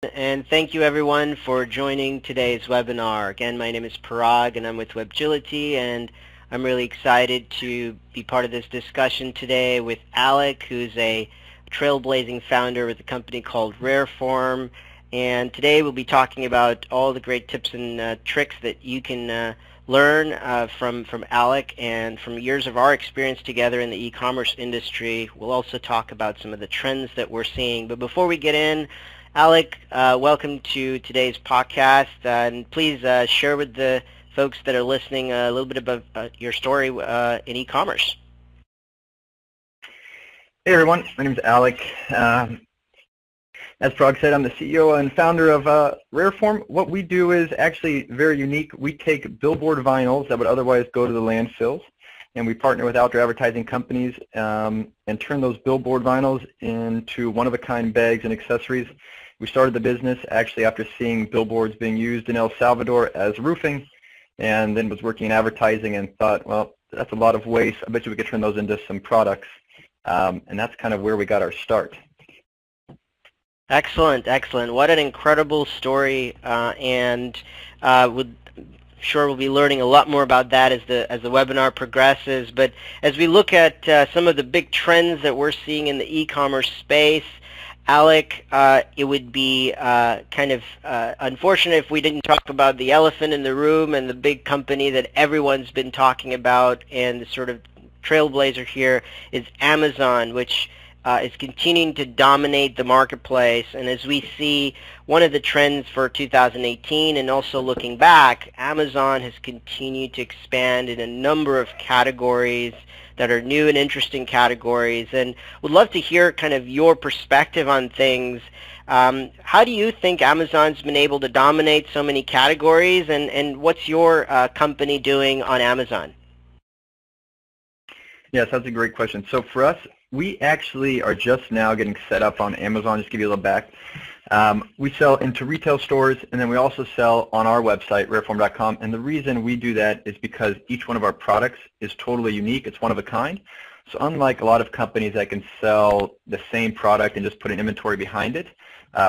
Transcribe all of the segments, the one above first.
and thank you everyone for joining today's webinar. Again, my name is Parag and I'm with Webgility, and I'm really excited to be part of this discussion today with Alec, who's a trailblazing founder with a company called Rareform. And today we'll be talking about all the great tips and tricks that you can learn from Alec and from years of our experience together in the e-commerce industry. We'll also talk about some of the trends that we're seeing. But before we get in, Alec, welcome to today's podcast, and please share with the folks that are listening a little bit about your story in e-commerce. Hey everyone, my name is Alec. As Parag said, I'm the CEO and founder of Rareform. What we do is actually very unique. We take billboard vinyls that would otherwise go to the landfills, and we partner with outdoor advertising companies and turn those billboard vinyls into one-of-a-kind bags and accessories. We started the business actually after seeing billboards being used in El Salvador as roofing, and then was working in advertising and thought, well, that's a lot of waste. I bet you we could turn those into some products. And that's kind of where we got our start. Excellent, excellent. What an incredible story, and sure we'll be learning a lot more about that as the webinar progresses. But as we look at some of the big trends that we're seeing in the e-commerce space, Alec, it would be kind of unfortunate if we didn't talk about the elephant in the room and the big company that everyone's been talking about, and the sort of trailblazer here is Amazon, which is continuing to dominate the marketplace. And as we see, one of the trends for 2018 and also looking back, Amazon has continued to expand in a number of categories that are new and interesting categories, and would love to hear kind of your perspective on things. How do you think Amazon's been able to dominate so many categories, and what's your company doing on Amazon? Yes, that's a great question. So for us, we actually are just now getting set up on Amazon. Just to give you a little back. We sell into retail stores, and then we also sell on our website, rareform.com. And the reason we do that is because each one of our products is totally unique. It's one of a kind. So unlike a lot of companies that can sell the same product and just put an inventory behind it,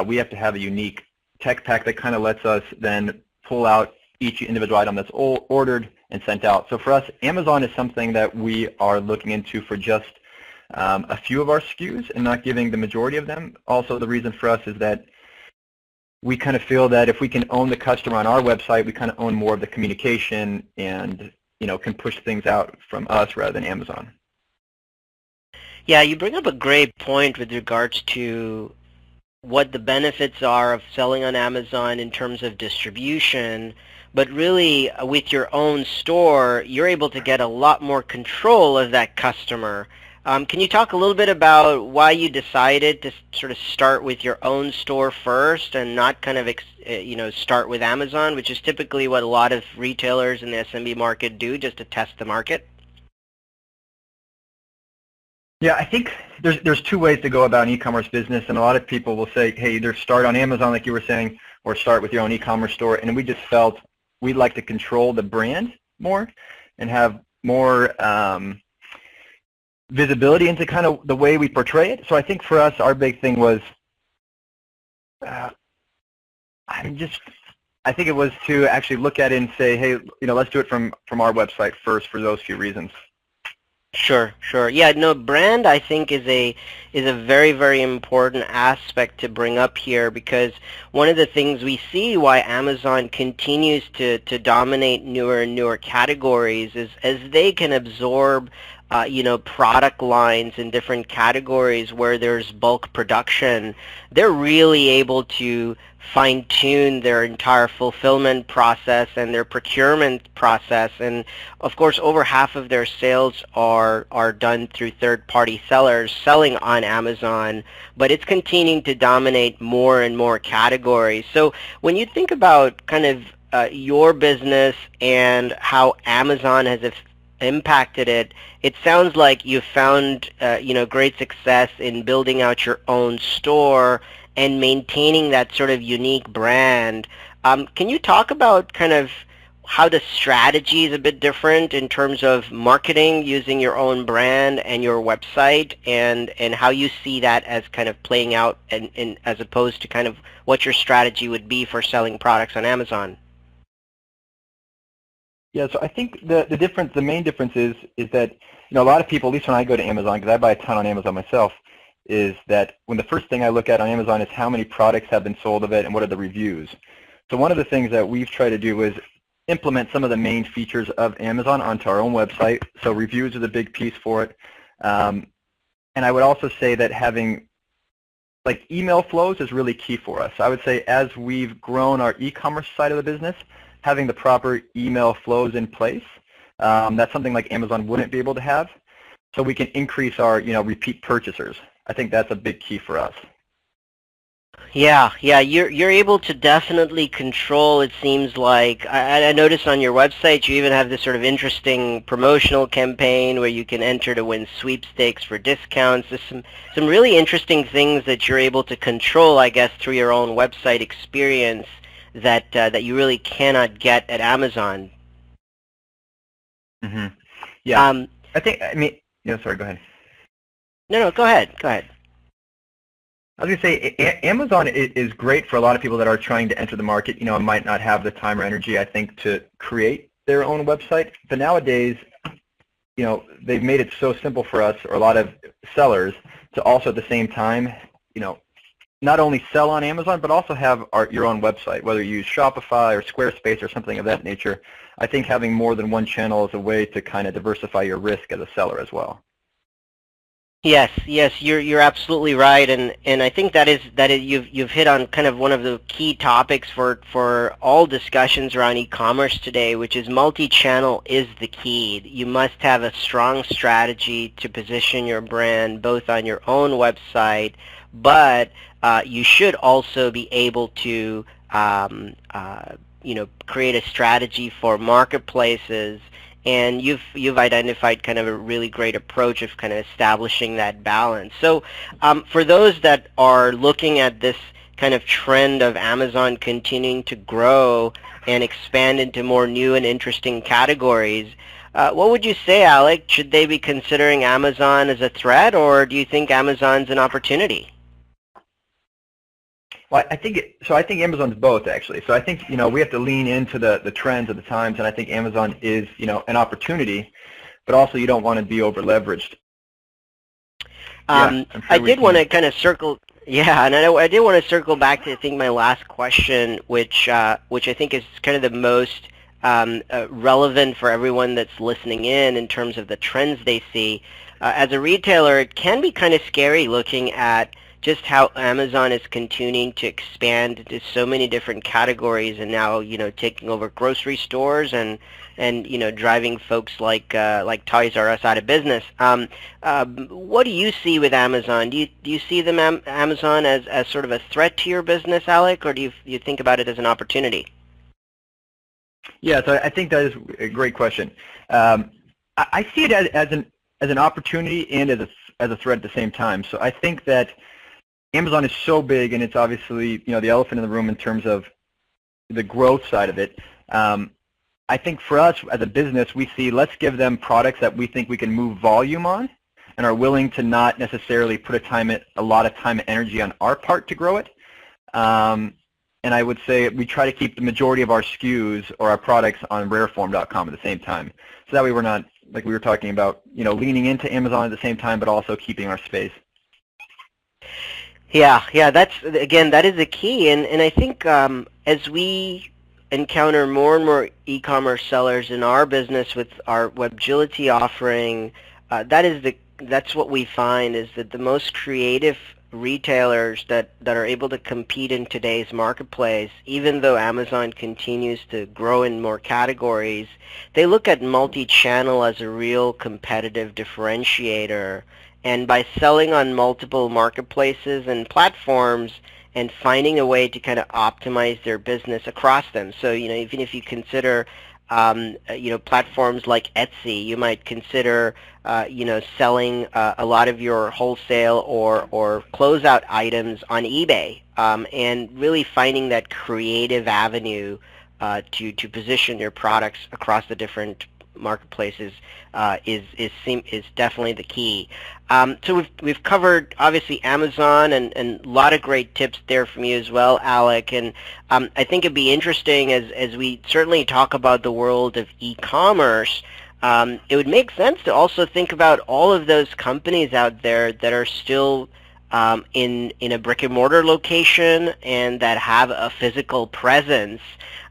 we have to have a unique tech pack that kind of lets us then pull out each individual item that's ordered and sent out. So for us, Amazon is something that we are looking into for just a few of our SKUs and not giving the majority of them. Also, the reason for us is that we kind of feel that if we can own the customer on our website, we kind of own more of the communication and, can push things out from us rather than Amazon. Yeah, you bring up a great point with regards to what the benefits are of selling on Amazon in terms of distribution, but really with your own store, you're able to get a lot more control of that customer. Can you talk a little bit about why you decided to sort of start with your own store first and not kind of start with Amazon, which is typically what a lot of retailers in the SMB market do, just to test the market? Yeah, I think there's two ways to go about an e-commerce business, and a lot of people will say, hey, either start on Amazon like you were saying, or start with your own e-commerce store. And we just felt we'd like to control the brand more and have more visibility into kind of the way we portray it. So I think for us, our big thing was, I think it was to actually look at it and say, hey, let's do it from our website first for those few reasons. Sure. Yeah, no, brand I think is a very, very important aspect to bring up here, because one of the things we see why Amazon continues to dominate newer and newer categories is as they can absorb product lines in different categories where there's bulk production, they're really able to fine-tune their entire fulfillment process and their procurement process. And of course, over half of their sales are done through third-party sellers selling on Amazon, but it's continuing to dominate more and more categories. So when you think about kind of your business and how Amazon has impacted it, it sounds like you found great success in building out your own store and maintaining that sort of unique brand. Can you talk about kind of how the strategy is a bit different in terms of marketing using your own brand and your website, and how you see that as kind of playing out, and as opposed to kind of what your strategy would be for selling products on Amazon. Yeah, so I think the main difference is that, a lot of people, at least when I go to Amazon, because I buy a ton on Amazon myself, is that when the first thing I look at on Amazon is how many products have been sold of it and what are the reviews. So one of the things that we've tried to do is implement some of the main features of Amazon onto our own website. So reviews are the big piece for it. And I would also say that having email flows is really key for us. I would say as we've grown our e-commerce side of the business, having the proper email flows in place, that's something like Amazon wouldn't be able to have. So we can increase our repeat purchasers. I think that's a big key for us. Yeah, you're able to definitely control, it seems like. I noticed on your website you even have this sort of interesting promotional campaign where you can enter to win sweepstakes for discounts. There's some really interesting things that you're able to control, I guess, through your own website experience that you really cannot get at Amazon. Mm-hmm. Yeah, sorry, go ahead. No, go ahead. I was going to say, Amazon is great for a lot of people that are trying to enter the market, and might not have the time or energy, I think, to create their own website. But nowadays, they've made it so simple for us, or a lot of sellers, to also at the same time, not only sell on Amazon, but also have your own website, whether you use Shopify or Squarespace or something of that nature. I think having more than one channel is a way to kind of diversify your risk as a seller as well. Yes, you're absolutely right, and I think that you've hit on kind of one of the key topics for all discussions around e-commerce today, which is multi-channel is the key. You must have a strong strategy to position your brand both on your own website, but you should also be able to create a strategy for marketplaces. And you've identified kind of a really great approach of kind of establishing that balance. So for those that are looking at this kind of trend of Amazon continuing to grow and expand into more new and interesting categories, what would you say, Alec? Should they be considering Amazon as a threat, or do you think Amazon's an opportunity? Well, I think Amazon's both, actually. So I think we have to lean into the trends of the times, and I think Amazon is an opportunity, but also you don't want to be over leveraged. I did want to kind of circle. Yeah, and I did want to circle back to, I think, my last question, which I think is kind of the most relevant for everyone that's listening in terms of the trends they see. As a retailer, it can be kind of scary looking at just how Amazon is continuing to expand into so many different categories, and now taking over grocery stores and driving folks like Toys R Us out of business. What do you see with Amazon? Do you see Amazon as sort of a threat to your business, Alec, or do you think about it as an opportunity? Yeah, so I think that is a great question. I see it as an opportunity and as a threat at the same time. So I think that Amazon is so big, and it's obviously the elephant in the room in terms of the growth side of it. I think for us as a business, we see let's give them products that we think we can move volume on, and are willing to not necessarily put a lot of time and energy on our part to grow it. And I would say we try to keep the majority of our SKUs or our products on Rareform.com at the same time, so that way we're not, like we were talking about, leaning into Amazon at the same time, but also keeping our space. Yeah, that is the key, and I think as we encounter more and more e-commerce sellers in our business with our Webgility offering, that's what we find is that the most creative retailers that are able to compete in today's marketplace, even though Amazon continues to grow in more categories, they look at multi-channel as a real competitive differentiator. And by selling on multiple marketplaces and platforms and finding a way to kind of optimize their business across them. So, even if you consider, platforms like Etsy, you might consider, selling a lot of your wholesale or closeout items on eBay, and really finding that creative avenue to position your products across the different marketplaces is definitely the key. So we've covered obviously Amazon and a lot of great tips there from you as well, Alec. And I think it'd be interesting as we certainly talk about the world of e-commerce. It would make sense to also think about all of those companies out there that are still in a brick and mortar location and that have a physical presence.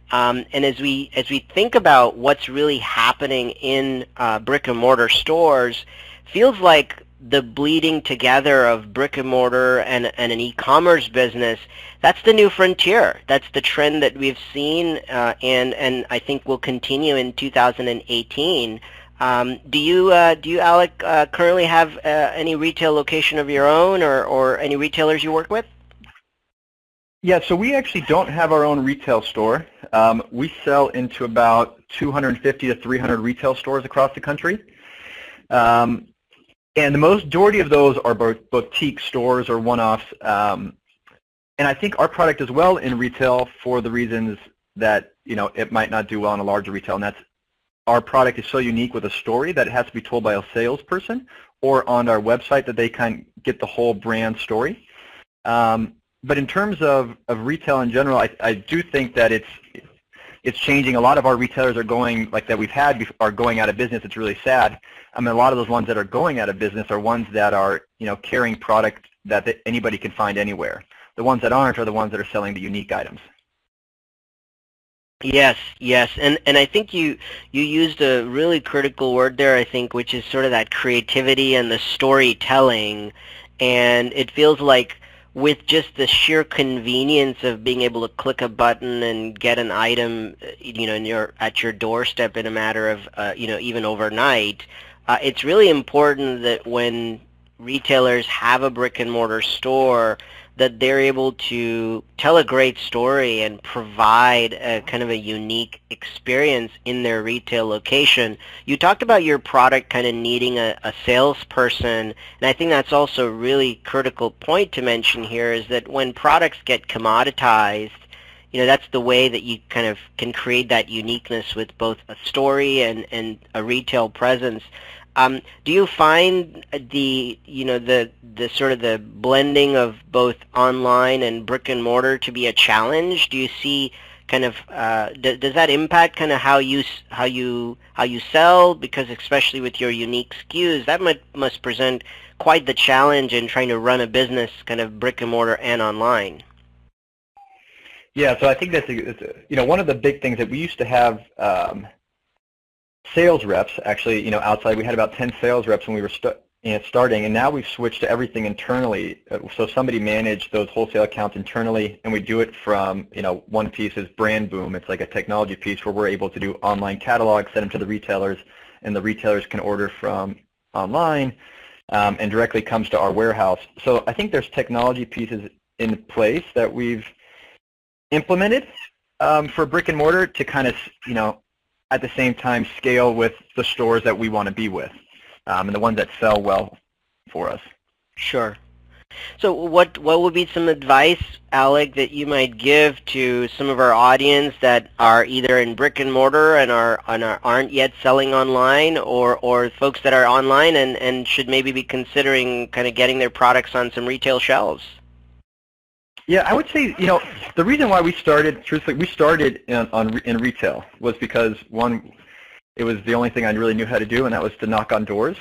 And as we think about what's really happening in brick and mortar stores, feels like the bleeding together of brick and mortar and an e-commerce business, that's the new frontier. That's the trend that we've seen and I think will continue in 2018. Do you, Alec, currently have any retail location of your own or any retailers you work with? Yeah, so we actually don't have our own retail store. We sell into about 250 to 300 retail stores across the country. And the majority of those are boutique stores or one-offs. And I think our product is well in retail for the reasons that, it might not do well in a larger retail. And that's our product is so unique with a story that it has to be told by a salesperson or on our website that they can get the whole brand story. But in terms of retail in general, I do think that it's changing. A lot of our retailers are going, like that we've had, are going out of business. It's really sad. I mean, a lot of those ones that are going out of business are ones that are, carrying product that anybody can find anywhere. The ones that aren't are the ones that are selling the unique items. Yes, and I think you used a really critical word there, I think, which is sort of that creativity and the storytelling. And it feels like with just the sheer convenience of being able to click a button and get an item, at your doorstep in a matter of, even overnight, it's really important that when retailers have a brick and mortar store, that they're able to tell a great story and provide a kind of a unique experience in their retail location. You talked about your product kind of needing a salesperson, and I think that's also a really critical point to mention here is that when products get commoditized, that's the way that you kind of can create that uniqueness with both a story and a retail presence. Do you find the sort of the blending of both online and brick and mortar to be a challenge? Do you see kind of does that impact kind of how you sell? Because especially with your unique SKUs, that must present quite the challenge in trying to run a business kind of brick and mortar and online. Yeah, so I think that's one of the big things that we used to have. Sales reps, actually, outside. We had about 10 sales reps when we were starting, and now we've switched to everything internally. So somebody managed those wholesale accounts internally, and we do it from, one piece is Brand Boom. It's like a technology piece where we're able to do online catalogs, send them to the retailers, and the retailers can order from online and directly comes to our warehouse. So I think there's technology pieces in place that we've implemented for brick and mortar to kind of, at the same time scale with the stores that we want to be with and the ones that sell well for us. Sure. So what would be some advice, Alec, that you might give to some of our audience that are either in brick and mortar and aren't yet selling online, or folks that are online and should maybe be considering kind of getting their products on some retail shelves? Yeah, I would say, the reason why we started, truthfully, we started in retail was because, one, it was the only thing I really knew how to do, and that was to knock on doors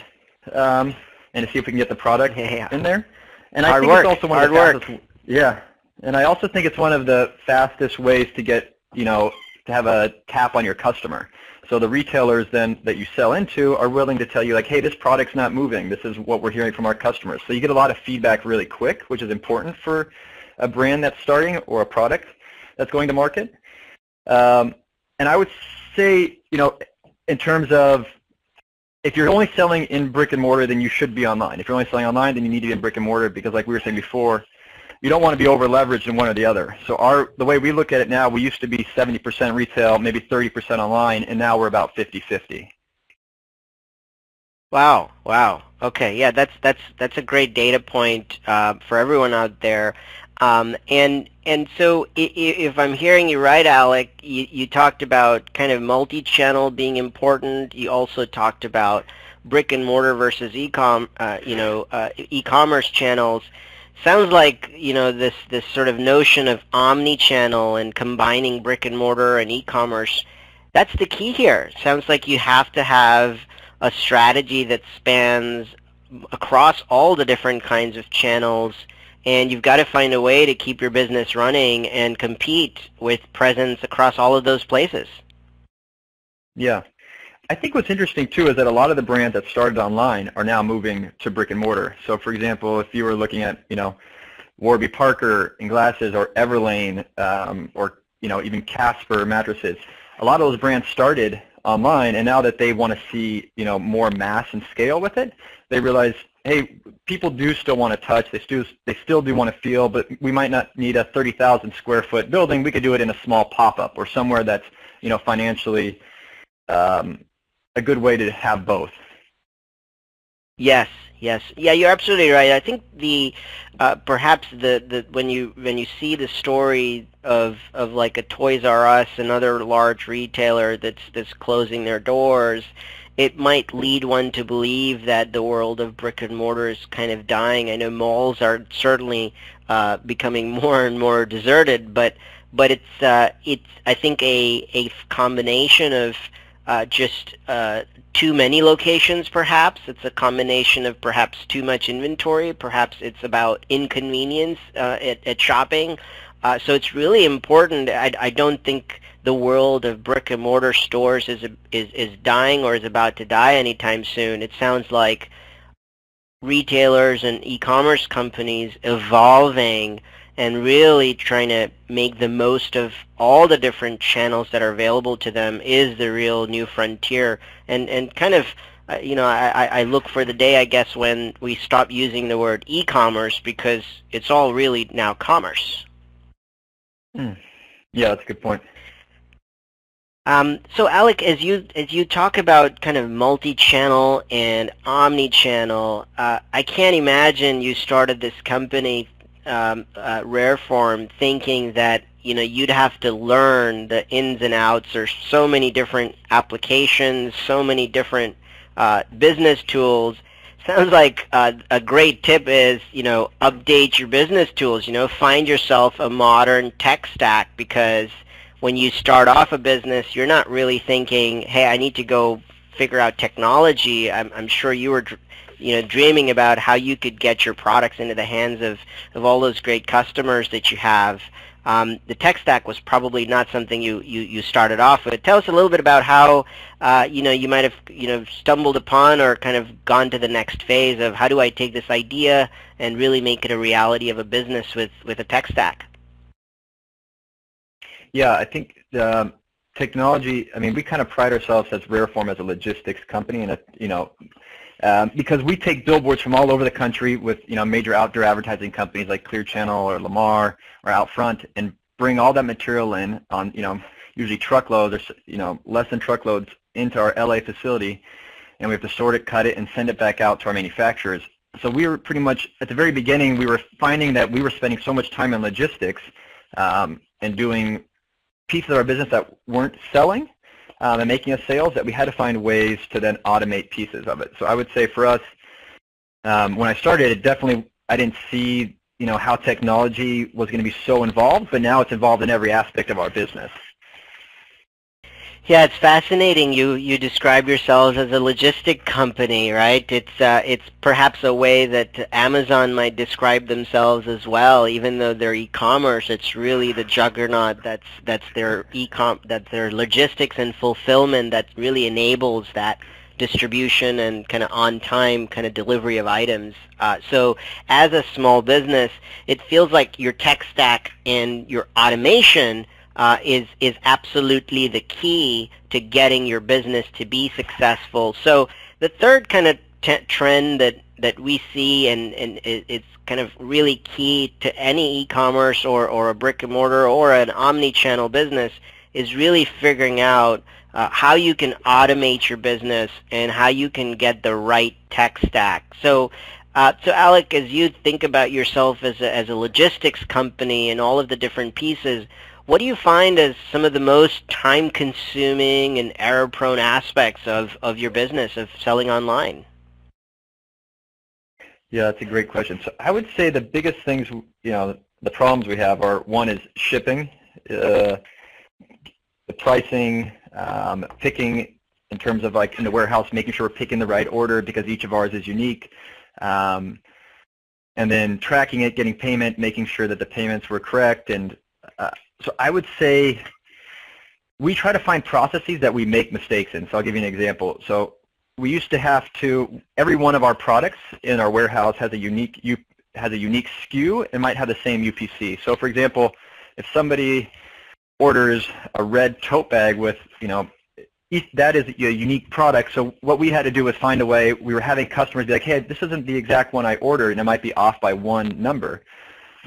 and to see if we can get the product in there. And I think it's also one of the fastest. Yeah, and I also think it's one of the fastest ways to get, to have a tap on your customer. So the retailers then that you sell into are willing to tell you, like, hey, this product's not moving. This is what we're hearing from our customers. So you get a lot of feedback really quick, which is important for a brand that's starting or a product that's going to market. And I would say, in terms of if you're only selling in brick and mortar, then you should be online. If you're only selling online, then you need to be in brick and mortar because, like we were saying before, you don't want to be over leveraged in one or the other. So the way we look at it now, we used to be 70% retail, maybe 30% online, and now we're about 50-50. Wow. Okay, yeah, that's a great data point for everyone out there. And so if I'm hearing you right, Alec, you talked about kind of multi-channel being important. You also talked about brick and mortar versus e-commerce channels. Sounds like, this sort of notion of omni-channel and combining brick and mortar and e-commerce. That's the key here. Sounds like you have to have a strategy that spans across all the different kinds of channels, and you've got to find a way to keep your business running and compete with presence across all of those places. Yeah. I think what's interesting too is that a lot of the brands that started online are now moving to brick and mortar. So for example, if you were looking at, Warby Parker in glasses, or Everlane, or even Casper mattresses, a lot of those brands started online, and now that they want to see more mass and scale with it, they realize, hey, people do still want to touch, they still do want to feel, but we might not need a 30,000 square foot building. We could do it in a small pop-up or somewhere that's financially a good way to have both. Yes, yes, yeah, you're absolutely right. I think perhaps when you see the story of like a Toys R Us, another large retailer that's closing their doors, it might lead one to believe that the world of brick and mortar is kind of dying. I know malls are certainly becoming more and more deserted, but it's I think a combination of just too many locations, perhaps. It's a combination of perhaps too much inventory. Perhaps it's about inconvenience at shopping. So it's really important. I don't think the world of brick and mortar stores is dying or is about to die anytime soon. It sounds like retailers and e-commerce companies evolving and really trying to make the most of all the different channels that are available to them is the real new frontier. And kind of, I look for the day, I guess, when we stop using the word e-commerce, because it's all really now commerce. Yeah, that's a good point. So Alec, as you talk about kind of multi-channel and omni-channel, I can't imagine you started this company, Rareform, thinking that you'd have to learn the ins and outs. There's so many different applications, so many different business tools. Sounds like a great tip is update your business tools. Find yourself a modern tech stack, because when you start off a business, you're not really thinking, hey, I need to go figure out technology. I'm sure you were dreaming about how you could get your products into the hands of all those great customers that you have. The tech stack was probably not something you started off with. Tell us a little bit about how you might have stumbled upon or kind of gone to the next phase of how do I take this idea and really make it a reality of a business with a tech stack. Yeah, I think technology, we kind of pride ourselves as Rareform as a logistics company, and because we take billboards from all over the country with major outdoor advertising companies like Clear Channel or Lamar or Outfront, and bring all that material in on usually truckloads or less than truckloads into our LA facility, and we have to sort it, cut it, and send it back out to our manufacturers. So we were pretty much at the very beginning, we were finding that we were spending so much time in logistics and doing pieces of our business that weren't selling and making us sales, that we had to find ways to then automate pieces of it. So I would say for us, when I started, I didn't see how technology was going to be so involved, but now it's involved in every aspect of our business. Yeah, it's fascinating. You describe yourselves as a logistic company, right? It's perhaps a way that Amazon might describe themselves as well. Even though they're e-commerce, it's really the juggernaut that's their logistics and fulfillment that really enables that distribution and kind of on-time kind of delivery of items. So as a small business, it feels like your tech stack and your automation is absolutely the key to getting your business to be successful. So the third kind of trend that we see, and it's kind of really key to any e-commerce or a brick and mortar or an omni-channel business, is really figuring out how you can automate your business and how you can get the right tech stack. So So Alec, as you think about yourself as a logistics company and all of the different pieces, what do you find as some of the most time-consuming and error-prone aspects of your business, of selling online? Yeah, that's a great question. So I would say the biggest things, the problems we have are, one is shipping, the pricing, picking in terms of like in the warehouse, making sure we're picking the right order because each of ours is unique. And then tracking it, getting payment, making sure that the payments were correct. And so I would say we try to find processes that we make mistakes in. So I'll give you an example. So we used to have to, every one of our products in our warehouse has a unique SKU and might have the same UPC. So for example, if somebody orders a red tote bag with, that is a unique product. So what we had to do was find a way, we were having customers be like, hey, this isn't the exact one I ordered, and it might be off by one number.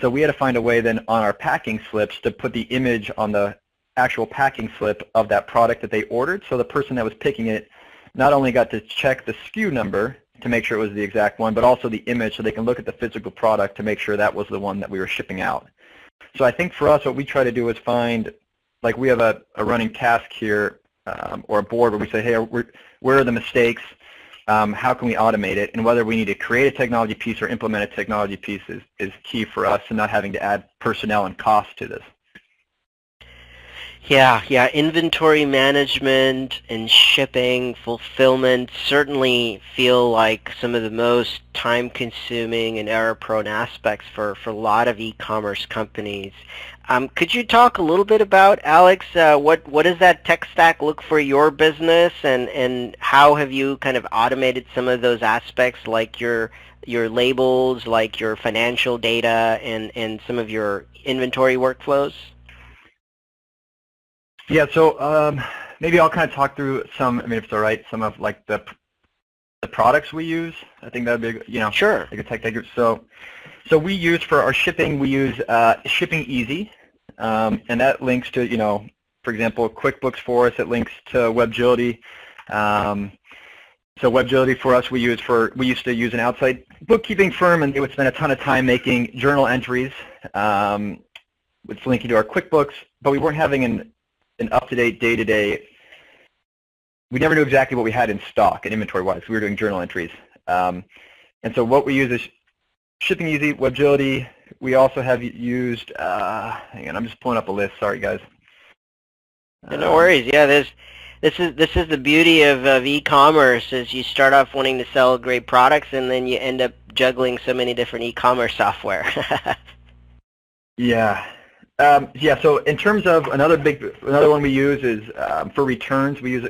So we had to find a way then on our packing slips to put the image on the actual packing slip of that product that they ordered. So the person that was picking it not only got to check the SKU number to make sure it was the exact one, but also the image so they can look at the physical product to make sure that was the one that we were shipping out. So I think for us, what we try to do is find, like we have a running task here or a board where we say, hey, where are the mistakes? How can we automate it? And whether we need to create a technology piece or implement a technology piece is key for us, and not having to add personnel and cost to this. Yeah, inventory management and shipping, fulfillment certainly feel like some of the most time-consuming and error-prone aspects for a lot of e-commerce companies. Could you talk a little bit about, Alex, what does that tech stack look for your business, and how have you kind of automated some of those aspects, like your labels, like your financial data, and some of your inventory workflows? Yeah, so maybe I'll kind of talk through some, if it's all right, some of like the products we use. I think that would be, Sure. like a tech. So we use for our shipping, we use Shipping Easy, and that links to, for example, QuickBooks for us. It links to WebGility. So WebGility for us, we used to use an outside bookkeeping firm, and they would spend a ton of time making journal entries, which linking to our QuickBooks, but we weren't having an up-to-date day-to-day. We never knew exactly what we had in stock and inventory-wise. We were doing journal entries. And so what we use is Shipping Easy, WebGility. We also have used, hang on, I'm just pulling up a list. Sorry, guys. No worries. Yeah, this is the beauty of e-commerce, is you start off wanting to sell great products, and then you end up juggling so many different e-commerce software. Yeah. So in terms of another one we use is for returns. We use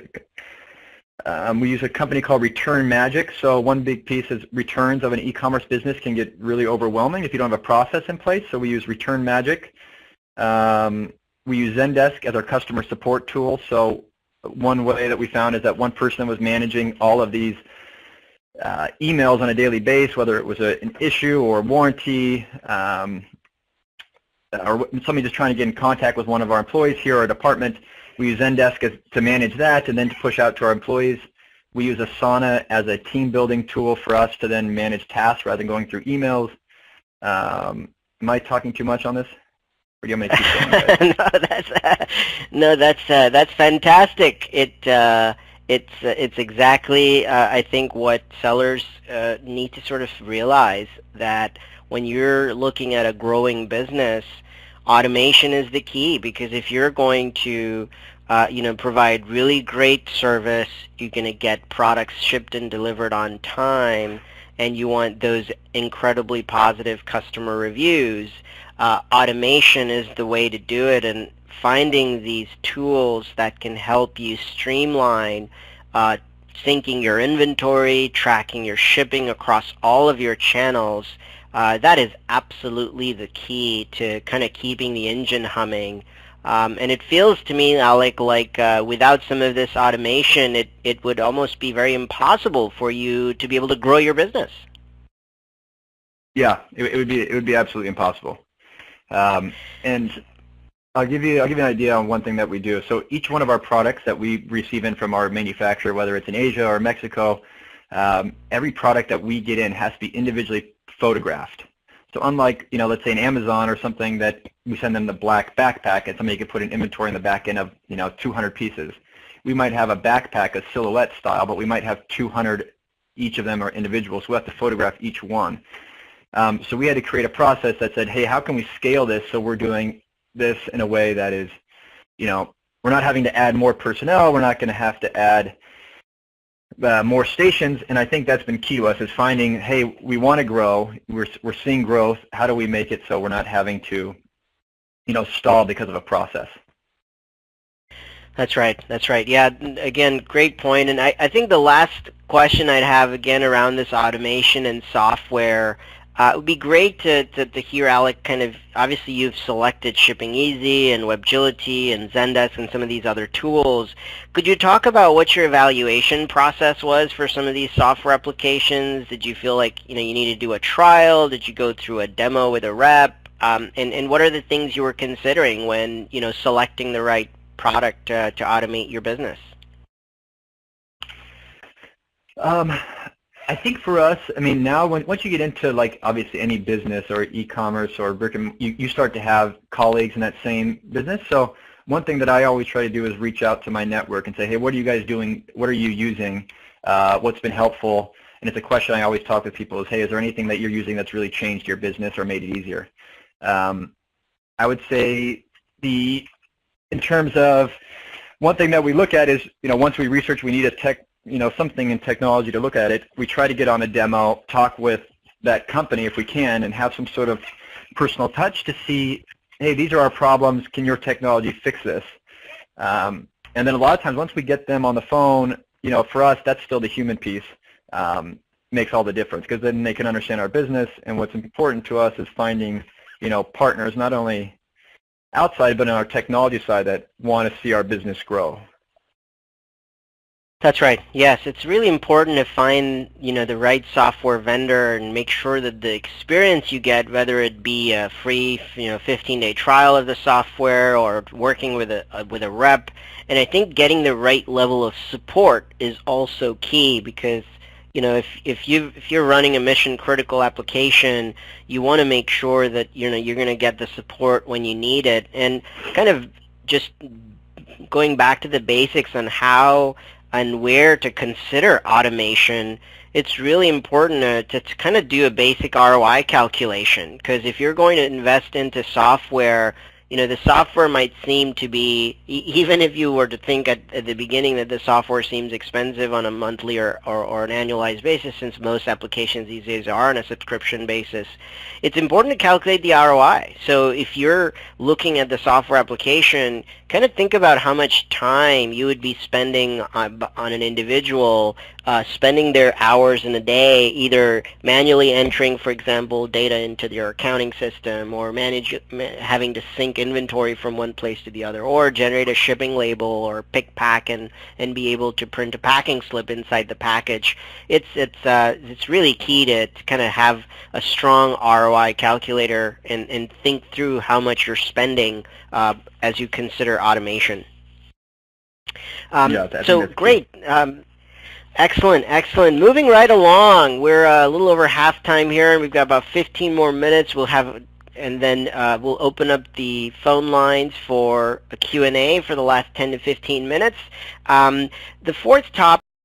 a company called Return Magic. So one big piece is returns of an e-commerce business can get really overwhelming if you don't have a process in place. So we use Return Magic. We use Zendesk as our customer support tool. So one way that we found is that one person was managing all of these emails on a daily basis, whether it was an issue or a warranty, or somebody just trying to get in contact with one of our employees here or our department. We use Zendesk to manage that and then to push out to our employees. We use Asana as a team building tool for us to then manage tasks rather than going through emails. Am I talking too much on this? Or do you want me to keep going? That's fantastic. It's exactly I think what sellers need to sort of realize, that when you're looking at a growing business, automation is the key, because if you're going to provide really great service, you're going to get products shipped and delivered on time, and you want those incredibly positive customer reviews, automation is the way to do it. And finding these tools that can help you streamline syncing your inventory, tracking your shipping across all of your channels, that is absolutely the key to kind of keeping the engine humming. And it feels to me, Alec, like without some of this automation, it would almost be very impossible for you to be able to grow your business. Yeah, it would be absolutely impossible. And I'll give you an idea on one thing that we do. So each one of our products that we receive in from our manufacturer, whether it's in Asia or Mexico, every product that we get in has to be individually photographed. So unlike, let's say an Amazon or something that we send them the black backpack and somebody could put an inventory in the back end of, 200 pieces. We might have a backpack, a silhouette style, but we might have 200, each of them are individuals. So we have to photograph each one. So we had to create a process that said, hey, how can we scale this so we're doing this in a way that is, we're not having to add more personnel, we're not going to have to add more stations, and I think that's been key to us, is finding, hey, we want to grow, we're seeing growth, how do we make it so we're not having to, stall because of a process? That's right. Yeah, again, great point. And I think the last question I'd have, again, around this automation and software, it would be great to hear, Alec, kind of, obviously you've selected Shipping Easy and WebGility and Zendesk and some of these other tools. Could you talk about what your evaluation process was for some of these software applications? Did you feel like, you need to do a trial? Did you go through a demo with a rep? And what are the things you were considering when, selecting the right product to automate your business? I think for us, now once you get into obviously any business or e-commerce or you start to have colleagues in that same business. So one thing that I always try to do is reach out to my network and say, hey, what are you guys doing? What are you using? What's been helpful? And it's a question I always talk with people is, hey, is there anything that you're using that's really changed your business or made it easier? I would say in terms of one thing that we look at is, once we research we need a something in technology to look at it, we try to get on a demo, talk with that company if we can, and have some sort of personal touch to see, hey, these are our problems, can your technology fix this? And then a lot of times once we get them on the phone, for us that's still the human piece, makes all the difference, because then they can understand our business, and what's important to us is finding, partners not only outside but on our technology side that want to see our business grow. That's right. Yes, it's really important to find, the right software vendor and make sure that the experience you get, whether it be a free, 15-day trial of the software or working with a rep, and I think getting the right level of support is also key, because if you're running a mission critical application, you want to make sure that you're going to get the support when you need it. And kind of just going back to the basics on how and where to consider automation, it's really important to kind of do a basic ROI calculation, because if you're going to invest into software, the software might seem to be, even if you were to think at the beginning that the software seems expensive on a monthly or an annualized basis, since most applications these days are on a subscription basis, it's important to calculate the ROI. So if you're looking at the software application, kind of think about how much time you would be spending on an individual, spending their hours in a day either manually entering, for example, data into your accounting system, or having to sync inventory from one place to the other, or generate a shipping label, or pick, pack, and be able to print a packing slip inside the package. It's really key to kind of have a strong ROI calculator and think through how much you're spending as you consider automation. So great. Excellent. Moving right along, we're a little over halftime here, and we've got about 15 more minutes. And then we'll open up the phone lines for a Q&A for the last 10 to 15 minutes. The fourth topic